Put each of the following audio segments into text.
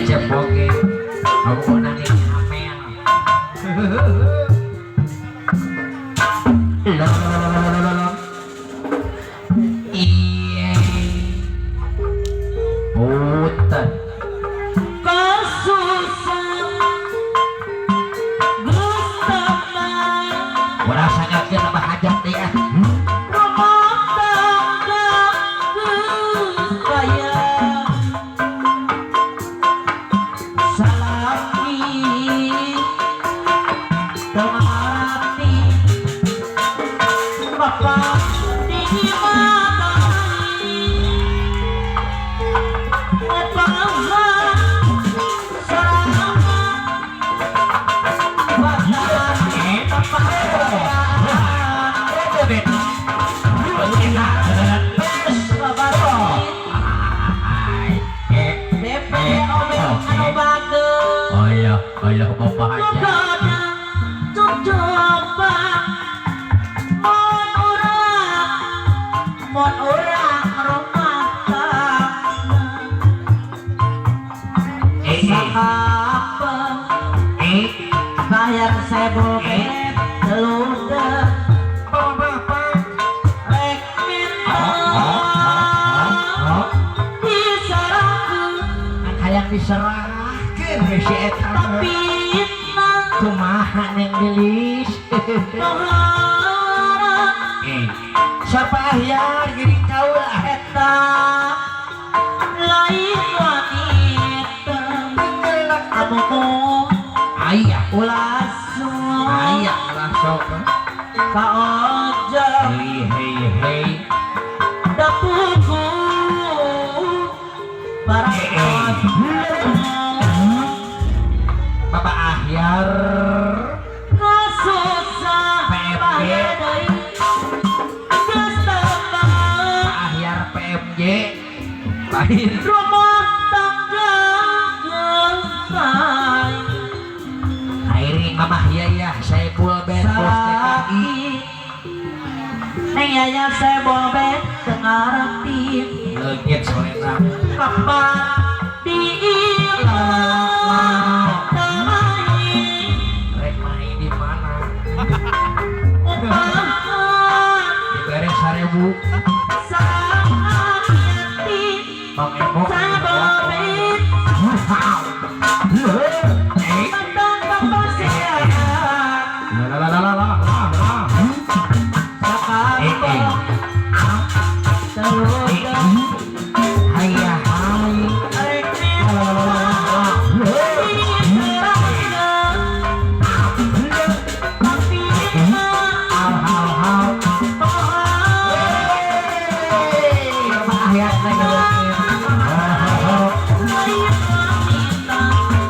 Cepoke aku nani amel iya putar kasusan Gustama rasanya kita bahajat dia rumah tangga kaya salami temarati bapak di mana oh iya bapak aja mon orang rumah tangga bayar sebobet teluder rek minta diserahkeun hayang diserahkeun we si eta tapi kumaha neng gelis siapa ahyar gini kaulah eta lain wanita kamu ayah ulas ayah lah sok ka ojo hei dapuku barang bapak ahyar kasusah PMG deui Gustama ahyar PMJ lain rumah tangga gelai Airing mamah ya saya pul bed bos TKI neng yaya sebobet tengarati leungit solena kapan diilang tamain rek main di mana upahan dibere 1000 sahati Bang Emo sebobet mantan bapak sehat sakampung teluder hayah hai rek minta diserahkeun tapi hal bapak ahyar teh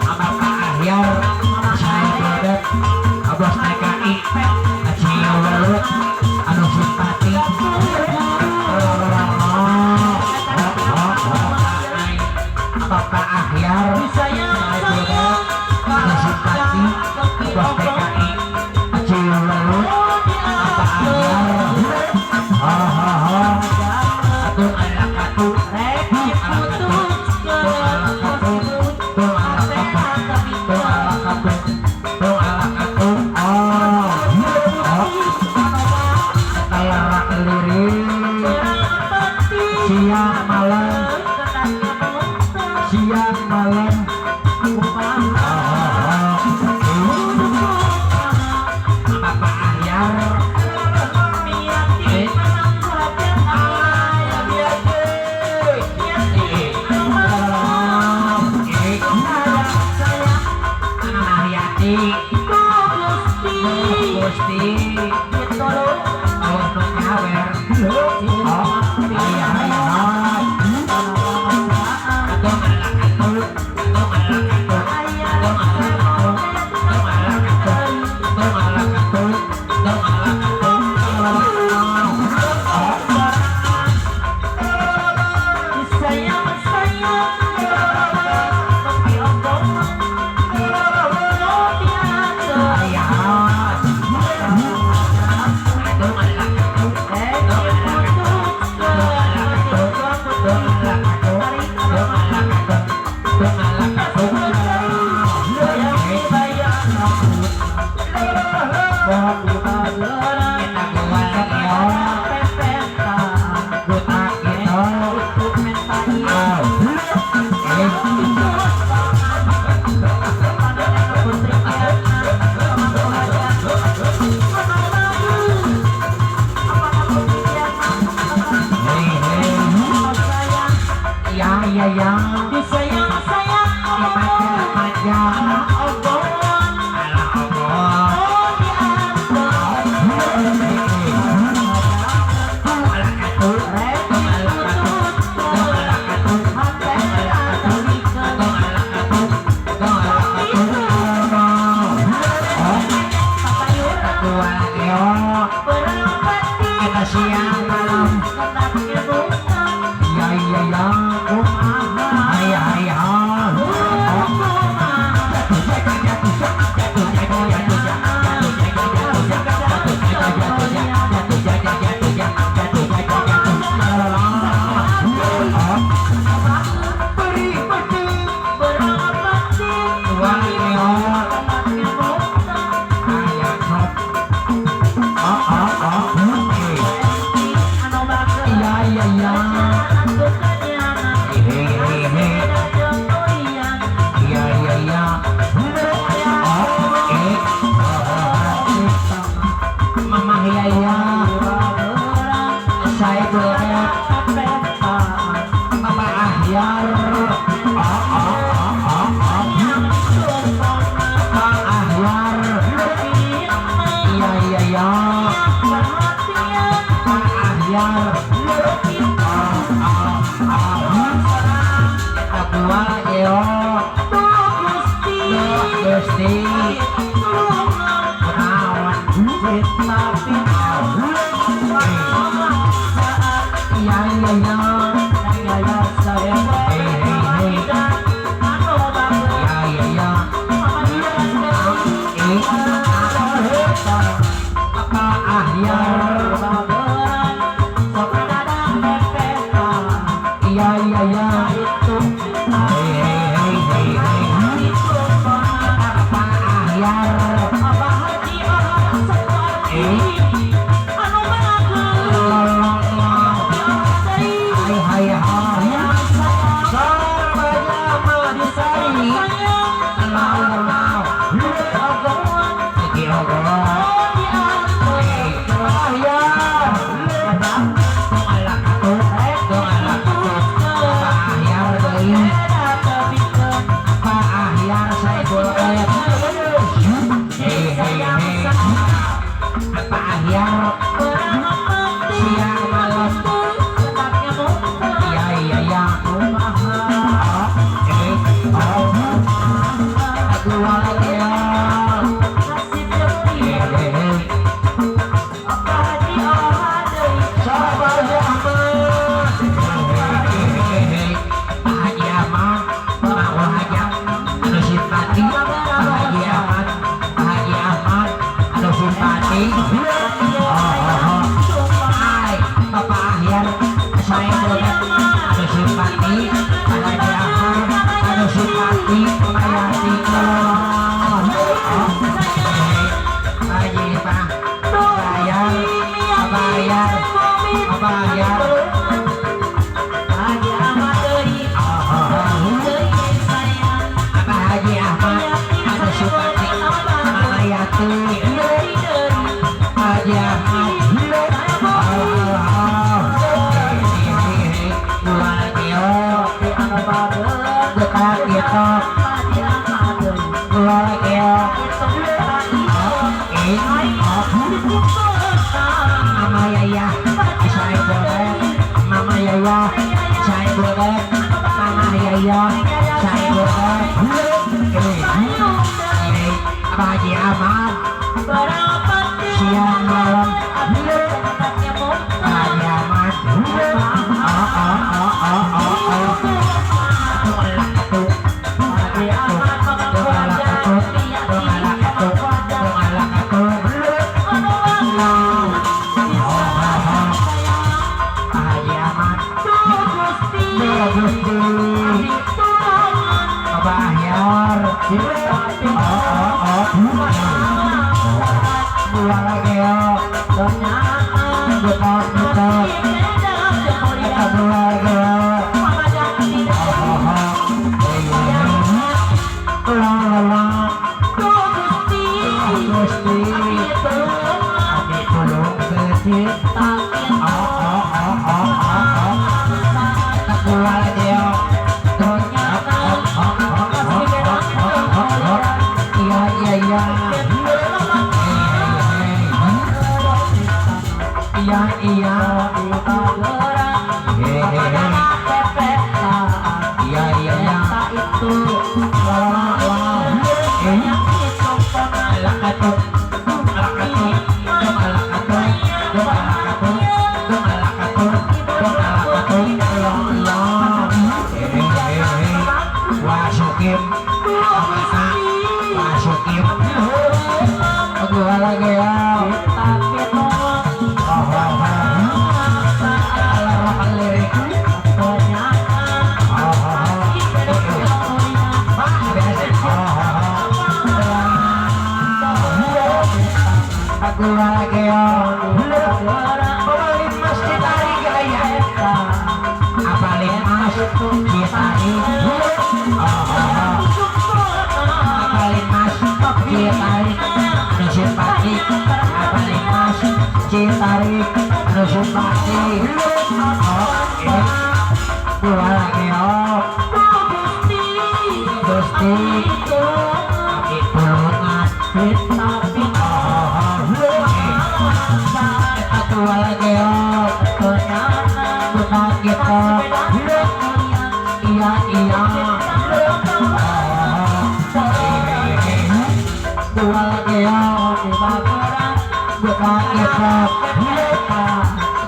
bapak ahyar saya bedet abos TKI Acio Welut anu simpati bapak ahyar saya sayang anu simpati abos TKI Acio Welut bapak ahyar aduh anak katu siang malam bapak ahyar Gusti untuk nyawer Thank you. Pak Ahyar. Iya iya iya. Pak Ahyar. Kedua yo. Gusti. Kenawan. Iya iya iya. Tarik, anu simpati, oh, ini dua lagi, oh. itu Abdi tulungan kita kita Aku lagi ternyata Bukan kita Iya iya Dua lagi Bukan kita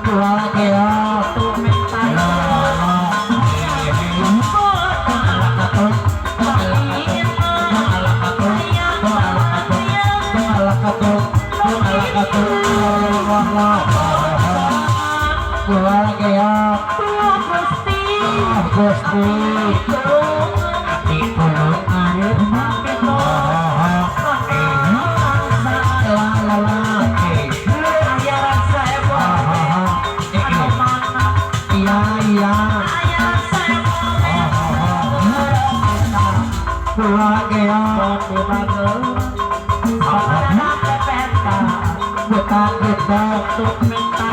Dua lagi Gusti Abdi tulungan Iya iya Keluarga Bukan kita Untuk minta